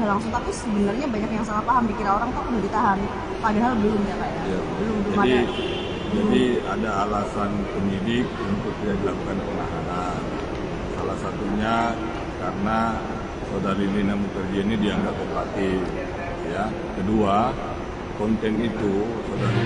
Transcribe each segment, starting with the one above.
langsung, tapi sebenarnya banyak yang salah paham, dikira orang tuh udah ditahan, padahal belum ya Kak ya. Ya. Belum Jadi, ada. jadi ada alasan penyidik untuk tidak dilakukan penahanan. Salah satunya karena saudari Lina Mukherjee ini dianggap kooperatif. Ya. Kedua, konten itu saudari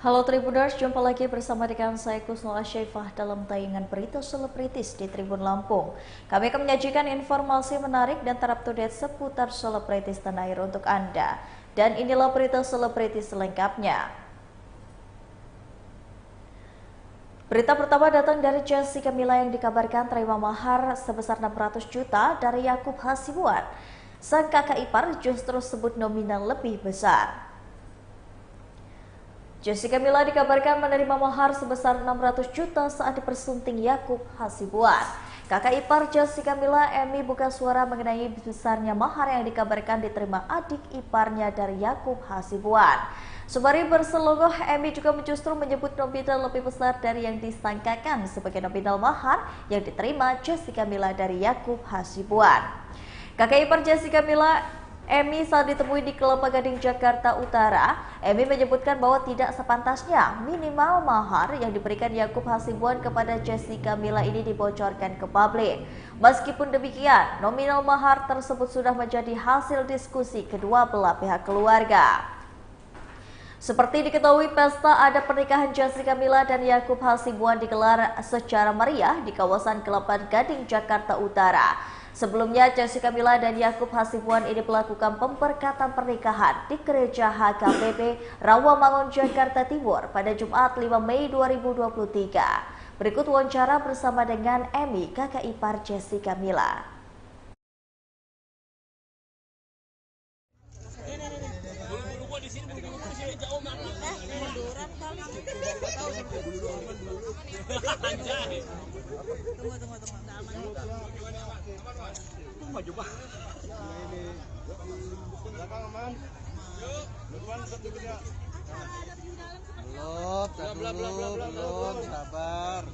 Halo Tribuners, jumpa lagi bersama dengan saya Kusnul Asyaifah dalam tayangan berita selebritis di Tribun Lampung. Kami akan menyajikan informasi menarik dan terupdate seputar selebritis tanah air untuk Anda. Dan inilah berita selebritis selengkapnya. Berita pertama datang dari Jessica Mila yang dikabarkan terima mahar sebesar 600 juta dari Yakub Hasibuan. Sang kakak ipar justru sebut nominal lebih besar. Jessica Mila dikabarkan menerima mahar sebesar 600 juta saat dipersunting Yakub Hasibuan. Kakak ipar Jessica Mila, Emmy, buka suara mengenai besarnya mahar yang dikabarkan diterima adik iparnya dari Yakub Hasibuan. Sembari berselonggoh, Emmy juga justru menyebut nominal lebih besar dari yang disangkakan sebagai nominal mahar yang diterima Jessica Mila dari Yakub Hasibuan. Kakak ipar Jessica Mila, Emmy, saat ditemui di Kelapa Gading, Jakarta Utara, Emmy menyebutkan bahwa tidak sepantasnya minimal mahar yang diberikan Yakub Hasibuan kepada Jessica Mila ini dibocorkan ke publik. Meskipun demikian, nominal mahar tersebut sudah menjadi hasil diskusi kedua belah pihak keluarga. Seperti diketahui, pesta adat pernikahan Jessica Mila dan Yakub Hasibuan digelar secara meriah di kawasan Kelapa Gading, Jakarta Utara. Sebelumnya, Jessica Mila dan Yakub Hasibuan ini melakukan pemberkatan pernikahan di Gereja HKBP Rawamangun, Jakarta Timur pada Jumat 5 Mei 2023. Berikut wawancara bersama dengan Emmy, kakak ipar Jessica Mila. Belum, sabar.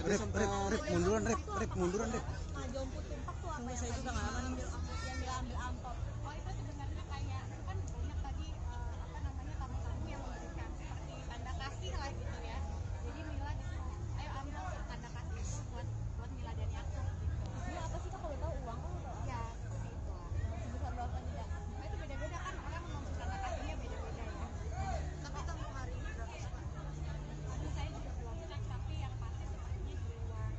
Rip, munduran, Rip. Saya juga nggak aman ambil amplop. Oh, itu sebenarnya kayak itu kan banyak tadi tamu-tamu yang memberikan seperti tanda kasih lah gitu ya. Jadi Mila disuruh, ayo ambil tanda kasih itu buat Mila dan Yakub gitu. Ini apa sih Kak, kalau tahu uang atau apa? Ya, seperti itu. Sebesar berapa nih Kak? Nah, itu beda-beda kan, orang memang tanda kasihnya beda-beda ya. Tapi tamu hari ini berapa sih Kak? Aduh, saya juga belum cek, tapi yang pasti sepertinya di luar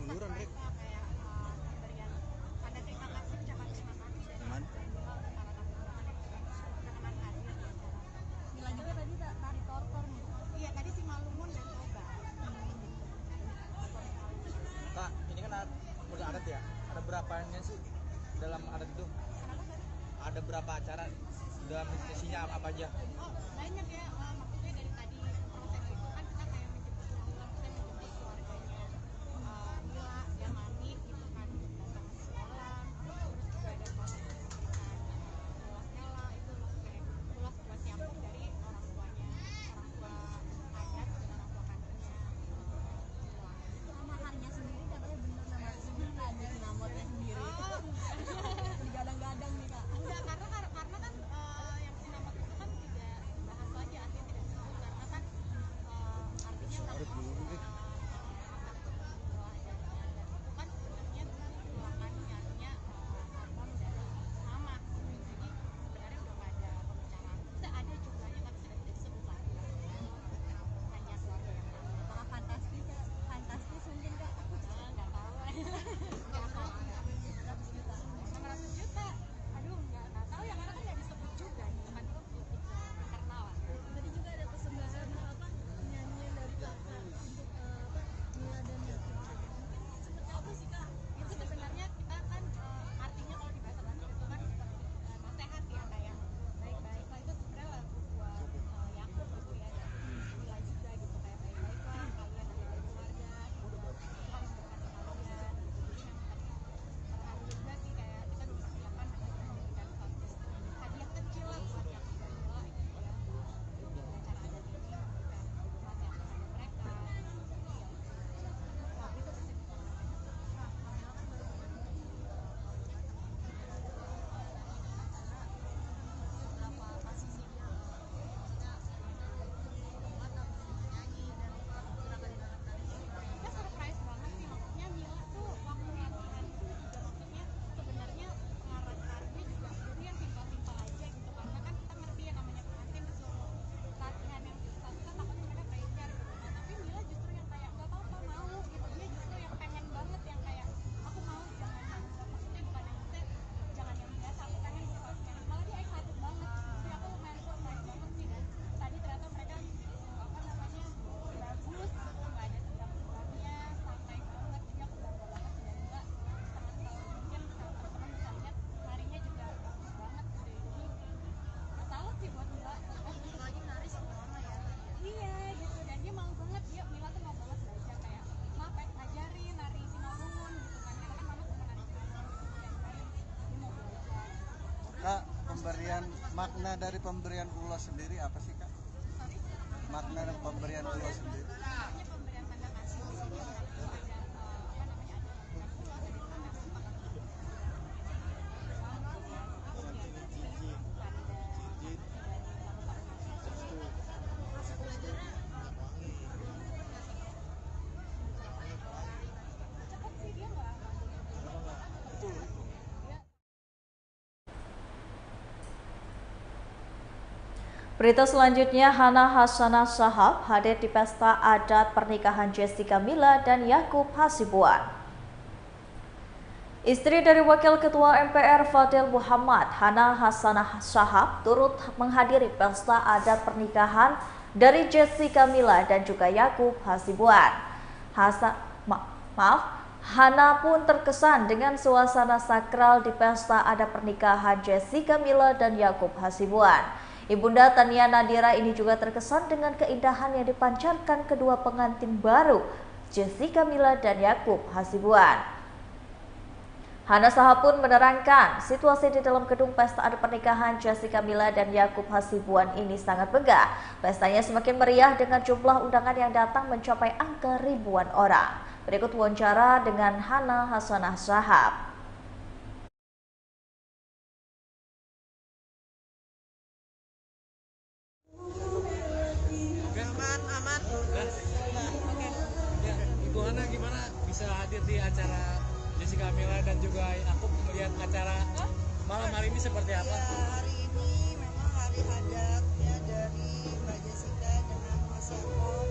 Munduran, Rip. Mila juga tadi tarik tortor nih. Iya, tadi si Malumun dan Toba. Kak, ini kan udah adat ya. Ada berapanya sih dalam adat itu? Ada berapa acara? Dalam isinya apa aja? Oh, banyak ya. Maksudnya dari tadi proses itu kan kita kayak menjemput ulang-ulang, kita menjemput keluarganya Mila dan Mani gitu kan, datang ke sekolah. Terus juga ada proses ulasnya lah, itu ulas buat Yakub dari orang tuanya, orang tua adat dan orang tua kandungnya. Maharnya sendiri katanya bener, nama sendiri ada namanya sendiri. Digadang-gadang nih Kak. makna dari pemberian Allah sendiri apa sih Kak? Makna dari pemberian Allah sendiri. Maknanya pemberian tanda kasih di sini ada Berita selanjutnya, Hana Hasanah Shahab hadir di pesta adat pernikahan Jessica Mila dan Yakub Hasibuan. Istri dari Wakil Ketua MPR Fadil Muhammad, Hana Hasanah Shahab, turut menghadiri pesta adat pernikahan dari Jessica Mila dan juga Yakub Hasibuan. Hana pun terkesan dengan suasana sakral di pesta adat pernikahan Jessica Mila dan Yakub Hasibuan. Ibunda Tania Nadira ini juga terkesan dengan keindahan yang dipancarkan kedua pengantin baru, Jessica Mila dan Yakub Hasibuan. Hana Shahab pun menerangkan situasi di dalam gedung pesta adat pernikahan Jessica Mila dan Yakub Hasibuan ini sangat megah. Pestanya semakin meriah dengan jumlah undangan yang datang mencapai angka ribuan orang. Berikut wawancara dengan Hana Hasanah Shahab. Ibu Hana gimana bisa hadir di acara Jessica Mila dan juga Yakub, melihat acara malam hari ini seperti apa? Hari ini memang hari adat ya dari Mbak Jessica dengan Mas Yakub,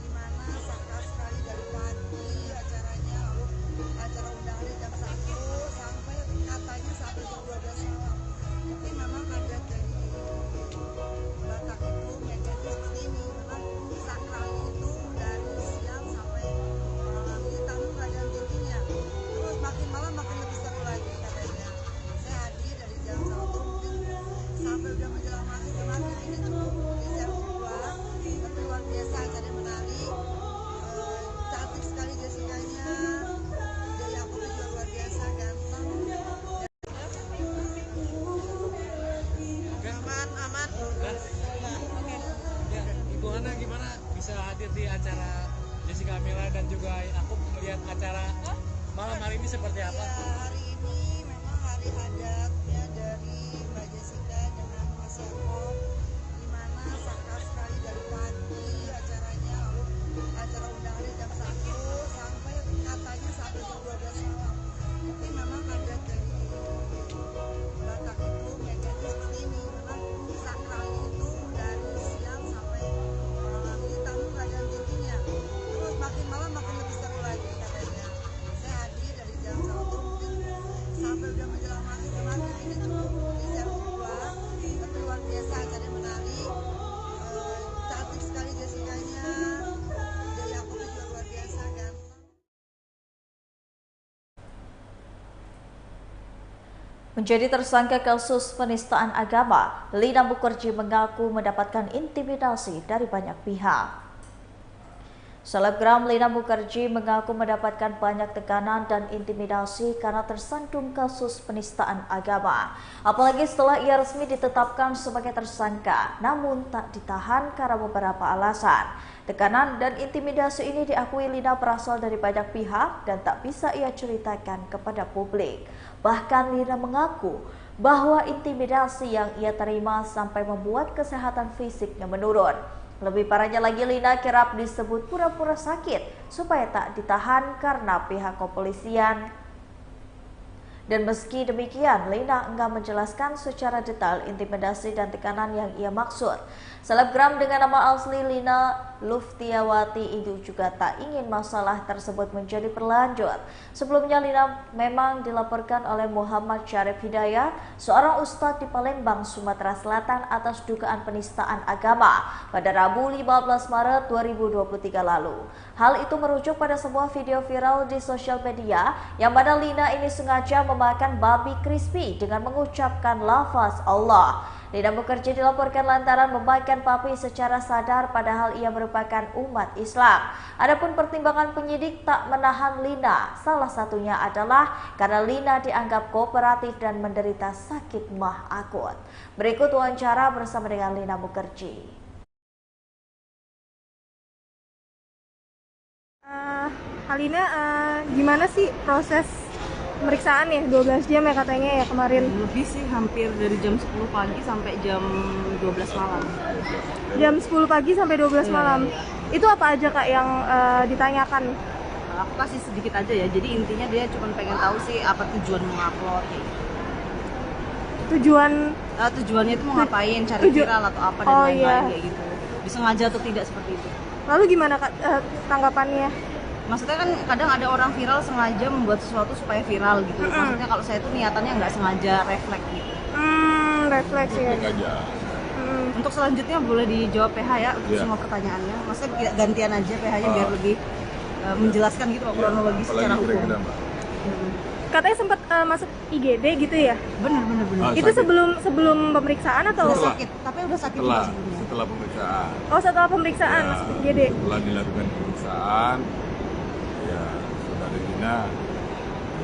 di mana sakral sekali dari pagi acaranya, lalu acara undangannya jam 1 sampai katanya sampai jam 12 malam. Tapi memang adat dari Batak itu metodenya seperti ini, memang sakralnya itu dari siang sampai malam, jadi tamu nggak ada henti-hentinya. Terus makin malam makin lebih seru lagi katanya. Saya hadir dari jam 1 mungkin sampai udah menjelang maghrib, kemarin ini cukup di jam 2, tapi luar biasa acaranya menarik. Cantik sekali Jessica-nya, dan Yakubnya juga luar biasa ganteng. Aman. Ibu Hana gimana bisa hadir di acara Jessica Mila dan juga Yakub, melihat acara malam hari ini seperti apa? Ya, hari ini memang hari adat ya dari Mbak Jessica dengan Mas Yakub, di mana sakral sekali dari pagi acaranya, lalu acara undangannya jam 1 sampai katanya sampai jam 12 malam. Tapi memang adat dari Batak itu metodenya seperti ini, memang sakralnya itu dari siang sampai malam, jadi tamu nggak ada henti-hentinya. Terus makin malam makin lebih seru lagi katanya. Saya hadir dari jam 1 mungkin sampai udah menjelang maghrib, kemarin ini cukup di jam 2, tapi luar biasa acaranya menarik. Cantik sekali Jessica-nya, dan Yakubnya juga luar biasa ganteng. Menjadi tersangka kasus penistaan agama, Lina Mukherjee mengaku mendapatkan intimidasi dari banyak pihak. Selebgram Lina Mukherjee mengaku mendapatkan banyak tekanan dan intimidasi karena tersandung kasus penistaan agama. Apalagi setelah ia resmi ditetapkan sebagai tersangka, namun tak ditahan karena beberapa alasan. Tekanan dan intimidasi ini diakui Lina berasal dari banyak pihak dan tak bisa ia ceritakan kepada publik. Bahkan Lina mengaku bahwa intimidasi yang ia terima sampai membuat kesehatan fisiknya menurun. Lebih parahnya lagi, Lina kerap disebut pura-pura sakit supaya tak ditahan karena pihak kepolisian. Dan meski demikian, Lina enggan menjelaskan secara detail intimidasi dan tekanan yang ia maksud. Selebgram dengan nama asli Lina Luftiawati itu juga tak ingin masalah tersebut menjadi berlanjut. Sebelumnya Lina memang dilaporkan oleh Muhammad Syarif Hidayat, seorang ustadz di Palembang, Sumatera Selatan atas dugaan penistaan agama pada Rabu 15 Maret 2023 lalu. Hal itu merujuk pada sebuah video viral di sosial media yang mana Lina ini sengaja memakan babi crispy dengan mengucapkan lafaz Allah. Lina Mukherjee dilaporkan lantaran memakan papi secara sadar padahal ia merupakan umat Islam. Adapun pertimbangan penyidik tak menahan Lina, salah satunya adalah karena Lina dianggap kooperatif dan menderita sakit mah akut. Berikut wawancara bersama dengan Lina Mukherjee. Halina, gimana sih proses pemeriksaan ya? 12 jam ya katanya ya kemarin. Lebih sih, hampir dari jam 10 pagi sampai jam 12 malam. Jam 10 pagi sampai 12 malam. Itu apa aja Kak yang ditanyakan? Aku kasih sedikit aja ya, jadi intinya dia cuma pengen tahu sih apa tujuan mengupload gitu. Tujuannya itu mau ngapain, cari viral atau apa dan lain-lain kayak gitu. Disengaja atau tidak seperti itu. Lalu gimana Kak tanggapannya? Maksudnya kan kadang ada orang viral sengaja membuat sesuatu supaya viral gitu. Maksudnya kalau saya tuh niatannya nggak sengaja, refleks gitu. Refleks ya. Untuk selanjutnya boleh dijawab PH ya untuk semua pertanyaannya. Maksudnya gantian aja PH-nya biar lebih menjelaskan gitu kronologi secara hukum. Katanya sempat masuk IGD gitu ya? Bener. Itu sebelum pemeriksaan atau? Udah sakit, tapi udah sakit juga sebelumnya. Setelah pemeriksaan. Oh, setelah pemeriksaan Ya, masuk IGD. Setelah dilakukan pemeriksaan, ya saudari Lina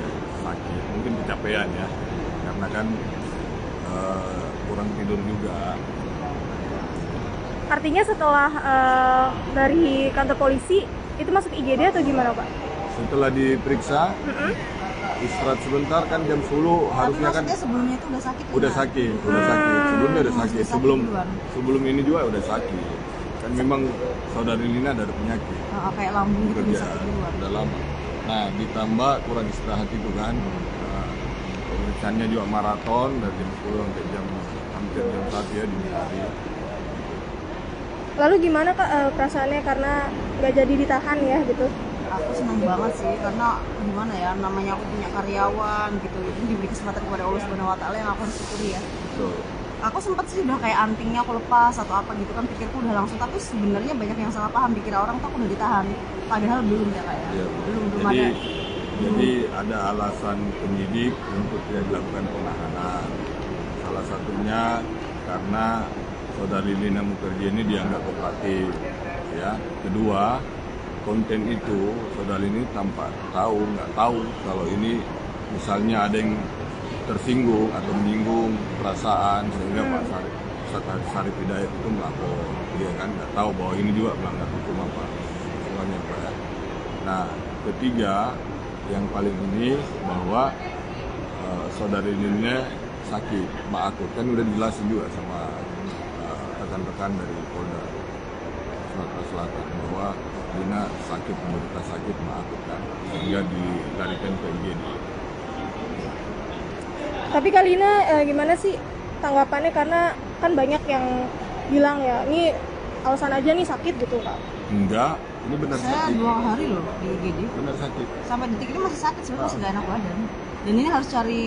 ya, sakit, mungkin kecapean ya, karena kan kurang tidur juga. Artinya setelah dari kantor polisi itu masuk IGD atau gimana Pak? Setelah diperiksa, istirahat sebentar kan jam 10 harusnya kan. Maksudnya sebelumnya itu udah sakit. Udah sakit. Sebelumnya udah sakit. Sebelum ini juga udah sakit. Kan memang saudari Lina ada penyakit. Kayak lambung gitu Kerja bisa sakit duluan. udah lama. Nah, ditambah kurang istirahat itu kan. Pemeriksaannya juga maraton dari jam 10 sampai hampir jam 1 ya dini hari. Lalu gimana Kak perasaannya karena nggak jadi ditahan ya gitu? Aku senang banget sih karena gimana ya, namanya aku punya karyawan gitu, itu diberi kesempatan kepada Allah Subhanahu Wa Taala yang aku harus syukuri ya. Betul. Aku sempat sih udah kayak antingnya aku lepas atau apa gitu kan, pikirku udah langsung, tapi sebenarnya banyak yang salah paham, dikira orang tuh aku udah ditahan, padahal belum ya kayak. Ya, belum jadi, ada. Jadi ada alasan penyidik untuk tidak dilakukan penahanan. Salah satunya karena saudari Lina Mukherjee ini dianggap kooperatif. Ya. Kedua, konten itu saudari ini tanpa nggak tahu kalau ini misalnya ada yang tersinggung atau menyinggung perasaan sehingga Pak Ustadz Syarif Hidayat itu melapor. Dia kan nggak tahu bahwa ini juga melanggar hukum apa. Semuanya Pak ya. Nah, ketiga yang paling ini bahwa saudari Lina sakit mah akut, kan udah dijelasin juga sama rekan-rekan dari Polda Sumatera Selatan bahwa Lina menderita sakit mah akut kan, sehingga dilarikan ke IGD. Tapi Kak Lina gimana sih tanggapannya, karena kan banyak yang bilang ya ini alasan aja nih sakit gitu Kak? Enggak, ini benar Saya sakit. 2 hari loh di IGD. Benar sakit. Sampai detik ini masih sakit, sebenarnya masih gak enak badan. Dan ini harus cari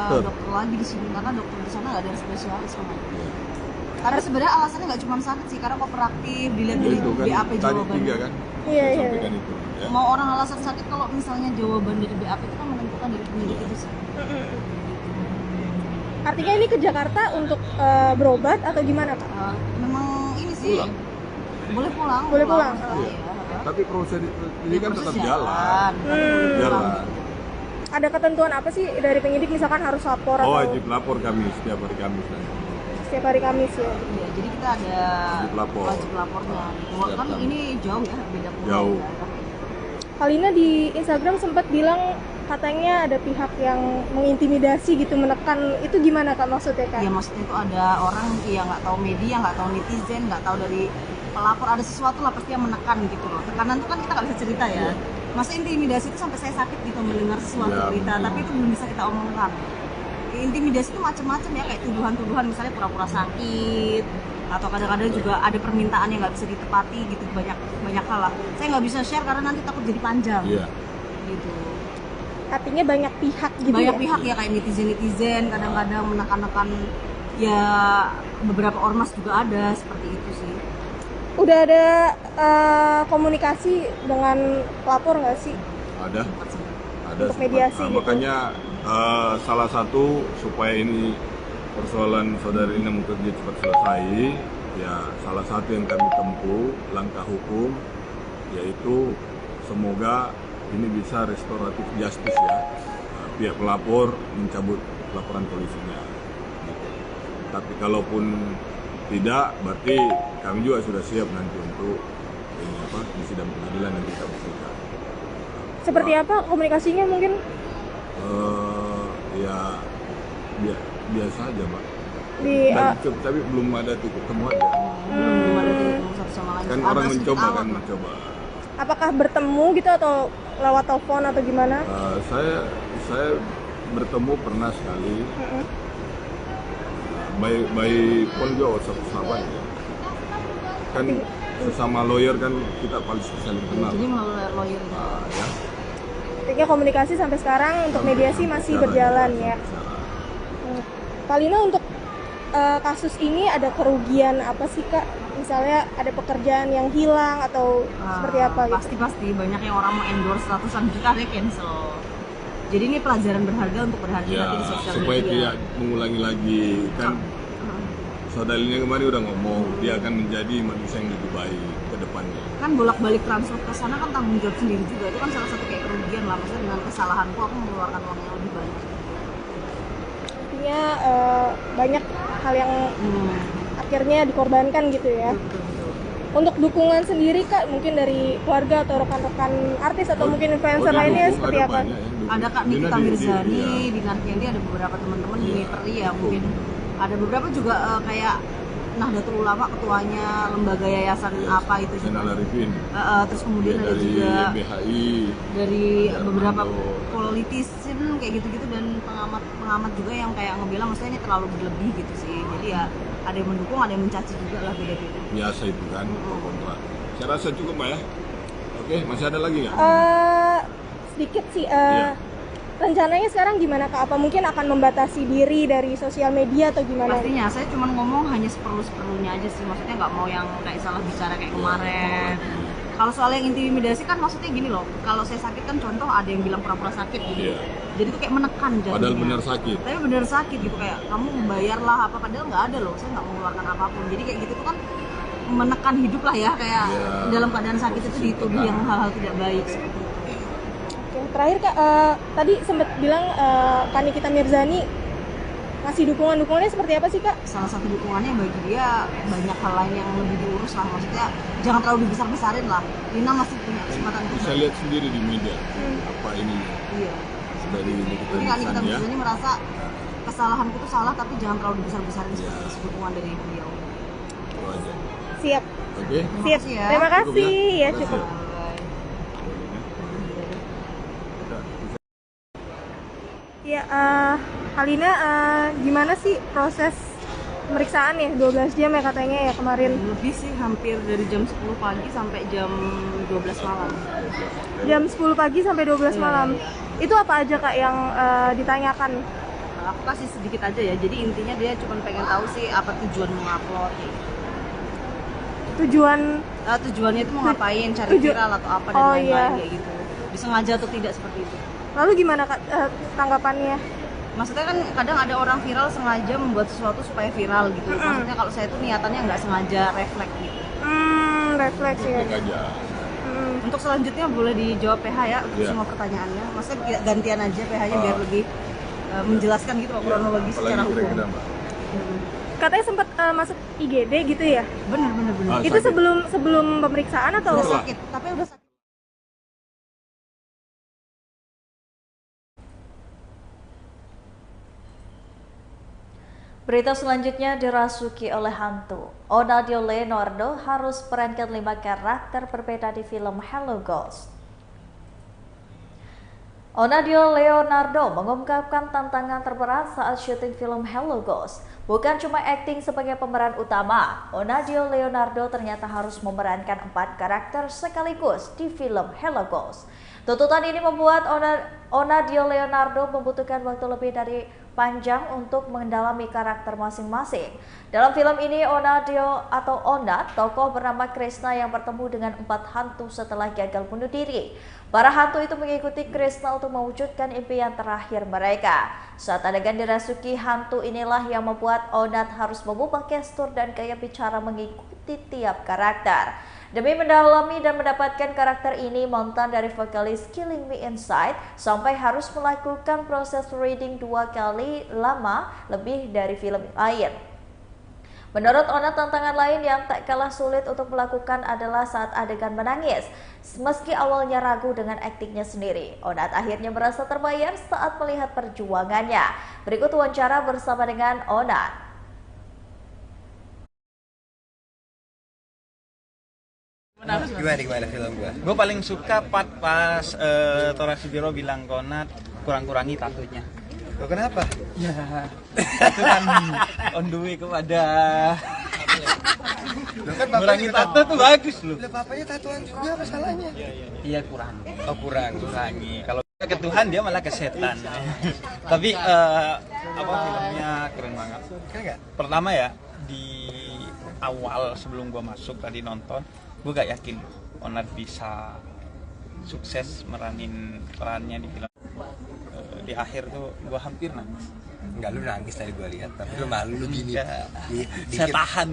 dokter lagi di sini karena dokter di sana nggak ada yang spesialis sama. Ya. Tapi sebenarnya alasannya nggak cuma sakit sih, karena kooperatif, dilihat dari Itu kan BAP tadi jawaban. 3 kan. Iya. Sampaikan itu. Ya. Mau orang alasan sakit kalau misalnya jawaban dari BAP itu kan menentukan dari penyidik itu sih. Artinya ini ke Jakarta untuk berobat atau gimana Kak? Memang ini sih Pulang. boleh pulang. Boleh pulang. Iya. Tapi proses ini kan Proses tetap jalan. Jalan. Ada ketentuan apa sih dari penyidik, misalkan harus lapor Oh, atau wajib lapor kami setiap hari Kamis. setiap hari Kamis ya? Iya, jadi kita ada Wajib lapor. wajib lapornya. Setiap Kan Kamis. ini jauh ya, beda pulau. Jauh. Ya. Kak Lina di Instagram sempat bilang katanya ada pihak yang mengintimidasi gitu, menekan, itu gimana Kak maksudnya Kak? Ya maksudnya itu ada orang yang nggak tahu media, nggak tahu netizen, nggak tahu dari pelapor, ada sesuatu lah pasti yang menekan gitu loh. Tekanan itu kan kita nggak bisa cerita ya. Masa intimidasi itu sampai saya sakit gitu mendengar sesuatu Ya, berita, tapi itu belum bisa kita omongkan. Intimidasi itu macam-macam ya, kayak tuduhan-tuduhan misalnya pura-pura sakit, atau kadang-kadang juga ada permintaan yang nggak bisa ditepati gitu, banyak hal lah. Saya nggak bisa share karena nanti takut jadi panjang. Iya. Gitu. Artinya banyak pihak gitu Banyak ya? pihak ya, kayak netizen kadang-kadang menekan-nekan, ya beberapa ormas juga ada seperti itu sih. Udah ada komunikasi dengan pelapor nggak sih? Ada Untuk mediasi gitu. Makanya salah satu supaya ini persoalan saudari Lina Mukherjee cepat selesai, ya salah satu yang kami tempuh langkah hukum yaitu semoga ini bisa restoratif justice ya, pihak pelapor mencabut laporan polisinya. Gitu. Tapi kalaupun tidak, berarti kami juga sudah siap nanti untuk ini di sidang pengadilan nanti kita buktikan. Seperti apa komunikasinya mungkin? Ya biasa aja, Pak. Tapi belum ada titik temu aja. Belum ada titik temu satu sama lain. Kan Ada orang sedikit mencoba awal, Pak. mencoba. Apakah bertemu gitu atau lewat telepon atau gimana? Saya bertemu pernah sekali. By phone juga WhatsApp ya. Kan sesama lawyer kan kita paling saling kenal. Jadi melalui lawyer. Ya. Artinya komunikasi sampai sekarang untuk mediasi masih berjalan ya. Kak Lina, untuk kasus ini ada kerugian apa sih Kak? Misalnya ada pekerjaan yang hilang atau seperti apa gitu? Pasti banyak yang orang endorse ratusan juta dia cancel. Jadi ini pelajaran berharga untuk berhati-hati Ya, di sosial supaya media. tidak mengulangi lagi kan. Saudarinya kemarin udah ngomong dia akan menjadi manusia yang lebih baik ke depannya. Kan bolak-balik transfer ke sana kan tanggung jawab sendiri juga. Itu kan salah satu kayak kerugian lah. Maksudnya dengan kesalahanku aku mengeluarkan uang yang lebih banyak. Artinya banyak hal yang akhirnya dikorbankan gitu ya. Betul. Untuk dukungan sendiri Kak, mungkin dari keluarga atau rekan-rekan artis atau mungkin influencer lainnya seperti apa? Ada Kak Nikita Mirzani, di Narkendi ada beberapa teman-teman di Mitri ya mungkin. Ada beberapa juga kayak Nahdlatul Ulama ketuanya lembaga yayasan apa itu juga. Terus kemudian ada dari juga BHI, dari beberapa politisi kayak gitu-gitu dan pengamat juga yang kayak ngebilang maksudnya ini terlalu berlebih gitu sih. Jadi ya ada yang mendukung, ada yang mencaci juga lah beda-beda. biasa itu kan kontra. Saya rasa cukup Mbak ya. Oke, masih ada lagi nggak? Sedikit sih. Iya. Rencananya sekarang gimana Kak? Apa mungkin akan membatasi diri dari sosial media atau gimana? Pastinya, saya cuma ngomong hanya seperlu-seperlunya aja sih. Maksudnya nggak mau yang kayak salah bicara kayak kemarin. Kalau soal yang intimidasi kan maksudnya gini loh. Kalau saya sakit kan contoh ada yang bilang pura-pura sakit gitu. Iya. Jadi itu kayak menekan jadinya. Padahal benar sakit. Tapi benar sakit gitu kayak kamu membayar lah apa padahal nggak ada loh. Saya nggak mengeluarkan apapun. Jadi kayak gitu tuh kan menekan hidup lah ya kayak dalam keadaan sakit itu dituduh yang hal-hal tidak baik seperti itu. Oke, terakhir Kak, tadi sempat bilang Kak Nikita Mirzani ngasih dukungannya seperti apa sih Kak? Salah satu dukungannya bagi dia banyak hal lain yang lebih diurus lah, maksudnya jangan terlalu dibesar-besarin lah. Lina masih punya kesempatan untuk Saya lihat sendiri di media apa ini iya. dari Nikita Jadi Kak Nikita Mirzani ya. Mirzani merasa kesalahanku itu salah tapi jangan terlalu dibesar-besarin seperti itu dukungan dari beliau. Itu aja. Siap. Oke. Siap. kasih ya. Terima Cukup kasih ya? ya cukup. Ya, Kak Lina, gimana sih proses pemeriksaan ya? 12 jam ya katanya ya kemarin. Lebih sih hampir dari jam 10 pagi sampai jam 12 malam. Jam 10 pagi sampai 12 Iya, malam. iya. Itu apa aja Kak yang ditanyakan? Aku kasih sedikit aja ya. Jadi intinya dia cuma pengen tahu sih apa tujuan mengupload. Tujuannya itu mau ngapain, cari viral atau apa dan lain-lain kayak gitu. Disengaja atau tidak seperti itu. Lalu gimana Kak tanggapannya? Maksudnya kan kadang ada orang viral sengaja membuat sesuatu supaya viral gitu. Maksudnya kalau saya tuh niatannya nggak sengaja refleks gitu. Refleks ya. Cek aja. Untuk selanjutnya boleh dijawab PH ya untuk Iya. semua pertanyaannya. Maksudnya gantian aja PH-nya biar lebih menjelaskan gitu kronologi secara Apalagi hukum. kira-kira, Mbak. Katanya sempat masuk IGD gitu ya? Bener. Itu sakit. sebelum pemeriksaan atau? Udah sakit, tapi udah sakit. Berita selanjutnya dirasuki oleh hantu. Onadio Leonardo harus perankan 5 karakter berbeda di film Hello Ghost. Onadio Leonardo mengungkapkan tantangan terberat saat syuting film Hello Ghost. Bukan cuma akting sebagai pemeran utama, Onadio Leonardo ternyata harus memerankan 4 karakter sekaligus di film Hello Ghost. Tuntutan ini membuat Onadio Leonardo membutuhkan waktu lebih dari panjang untuk mendalami karakter masing-masing. Dalam film ini, Onadio atau Onat, tokoh bernama Krishna yang bertemu dengan 4 hantu setelah gagal bunuh diri. Para hantu itu mengikuti Krishna untuk mewujudkan impian terakhir mereka. Saat adegan dirasuki hantu inilah yang membuat Onat harus mengubah gestur dan gaya bicara mengikuti tiap karakter. Demi mendalami dan mendapatkan karakter ini, mantan dari vokalis Killing Me Inside sampai harus melakukan proses reading 2 kali lama lebih dari film lain. Menurut Onat, tantangan lain yang tak kalah sulit untuk melakukan adalah saat adegan menangis. Meski awalnya ragu dengan aktingnya sendiri, Onat akhirnya merasa terbayar saat melihat perjuangannya. Berikut wawancara bersama dengan Onat. Gimana film gua? Gue paling suka pas Tora Sudiro bilang ke Onat kurang-kurangi tatunya. Lo kenapa? Ya, itu kan on the way kepada Lo kan kurangi tato tuh bagus loh. Lah bapaknya tatuan juga, apa salahnya? Iya kurang. Oh kurang. Kurangi. Kalau ke Tuhan dia malah ke setan. Tapi filmnya keren banget. Keren nggak? Pertama ya, di awal sebelum gue masuk tadi nonton, gue gak yakin Onat bisa sukses meranin perannya di film. Di akhir tuh gue hampir nangis. Enggak, lu nangis tadi gua lihat, tapi lu malu lu gini. Ya, saya tahan.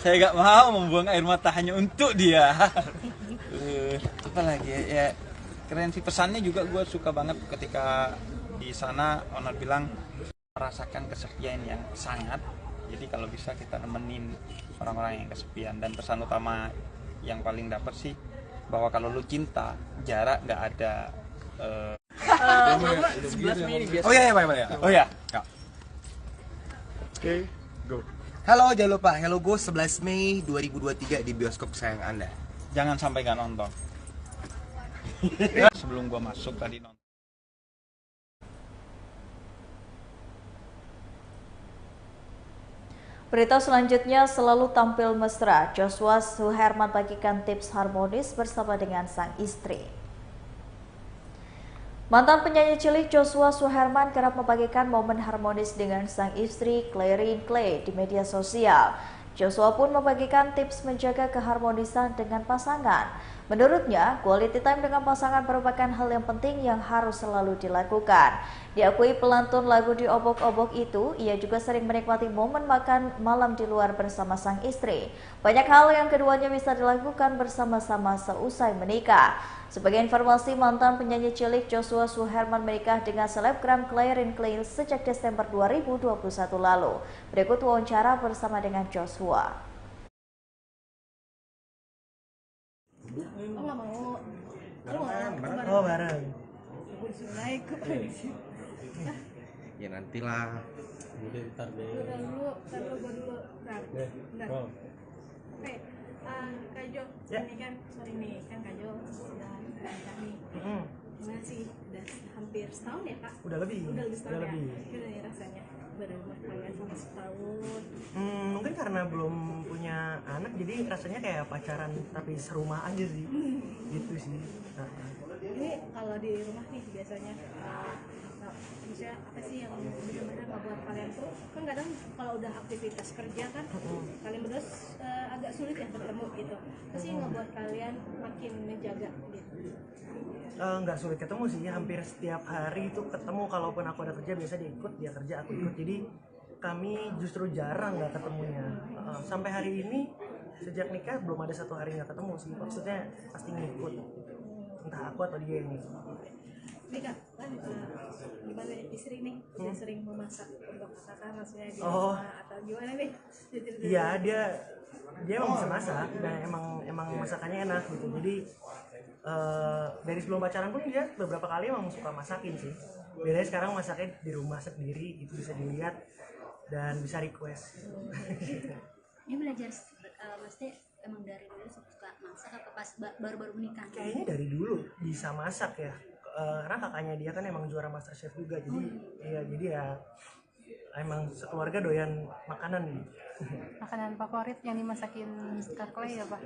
Saya gak mau membuang air mata hanya untuk dia. Apalagi ya, keren sih, pesannya juga gue suka banget ketika di sana Onat bilang merasakan kesepian yang sangat. Jadi kalau bisa kita nemenin orang-orang yang kesepian, dan pesan utama yang paling dapat sih bahwa kalau lu cinta, jarak nggak ada. Oh iya, ya. Oh ya. Oke, go. Halo, jangan lupa Hello Go 11 Mei 2023 di bioskop sayang Anda. Jangan sampai nggak nonton. Sebelum gua masuk tadi nonton. Berita selanjutnya, selalu tampil mesra, Joshua Suherman bagikan tips harmonis bersama dengan sang istri. Mantan penyanyi cilik Joshua Suherman kerap membagikan momen harmonis dengan sang istri Clairine Clay di media sosial. Joshua pun membagikan tips menjaga keharmonisan dengan pasangan. Menurutnya, quality time dengan pasangan merupakan hal yang penting yang harus selalu dilakukan. Diakui pelantun lagu di Obok-Obok itu, ia juga sering menikmati momen makan malam di luar bersama sang istri. Banyak hal yang keduanya bisa dilakukan bersama-sama seusai menikah. Sebagai informasi, mantan penyanyi cilik Joshua Suherman menikah dengan selebgram Clairine Clay sejak Desember 2021 lalu. Berikut wawancara bersama dengan Joshua. Oh nggak mau. Oh bareng. Naik ke Ya nantilah. Bentar dulu, gua dulu. Bentar. Oke, Kak Jo, ini kan, sorry nih, kan Kak Jo sudah nikah nih. Gimana sih? Udah hampir setahun ya Kak? Udah lebih setahun ya? Gimana ya rasanya berumah tangga sama setahun? Mungkin karena belum punya anak, jadi rasanya kayak pacaran tapi serumah aja sih. Gitu sih. Ini kalau di rumah nih biasanya maksudnya apa sih yang benar-benar ngebuat kalian tuh, kan kadang kalau udah aktivitas kerja kan kalian berdua agak sulit ya ketemu gitu, apa sih yang ngebuat kalian makin menjaga gitu? Nggak sulit ketemu sih, hampir setiap hari itu ketemu. Kalaupun aku ada kerja biasa dia ikut, dia kerja aku ikut, jadi kami justru jarang nggak ketemunya. Sampai hari ini sejak nikah belum ada satu hari nggak ketemu sih, maksudnya pasti ngikut, entah aku atau dia yang ngikut. Ini Kak, kan gimana istri nih, dia sering memasak untuk kakak maksudnya di Oh. rumah atau gimana nih? Iya, dia emang bisa masak dan emang masakannya enak gitu. Jadi dari sebelum pacaran pun dia beberapa kali emang suka masakin sih. Bedanya sekarang masaknya di rumah sendiri, itu bisa dilihat dan bisa request. Ini belajar maksudnya emang dari dulu suka masak atau pas baru-baru menikah? Kayaknya dari dulu bisa masak ya. Karena kakaknya dia kan emang juara MasterChef juga, jadi ya emang sekeluarga doyan makanan nih. Makanan favorit yang dimasakin Kak Clay apa?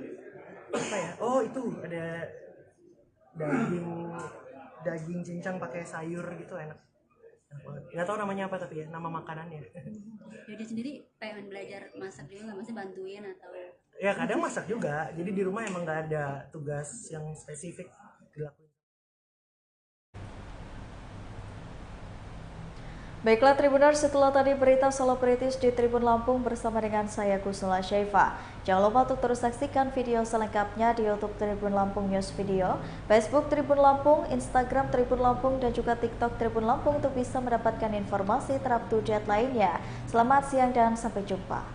Apa ya? Oh itu ada daging cincang pakai sayur gitu, enak. Enak banget. Nggak tahu namanya apa tapi ya, nama makanannya. Jadi sendiri pengen belajar masak juga nggak, maksudnya bantuin atau? Ya kadang masak juga, jadi di rumah emang nggak ada tugas yang spesifik dilakuin. Baiklah Tribuners, setelah tadi berita selebritis di Tribun Lampung bersama dengan saya Kusula Syaifa. Jangan lupa untuk terus saksikan video selengkapnya di YouTube Tribun Lampung News Video, Facebook Tribun Lampung, Instagram Tribun Lampung, dan juga TikTok Tribun Lampung untuk bisa mendapatkan informasi terupdate lainnya. Selamat siang dan sampai jumpa.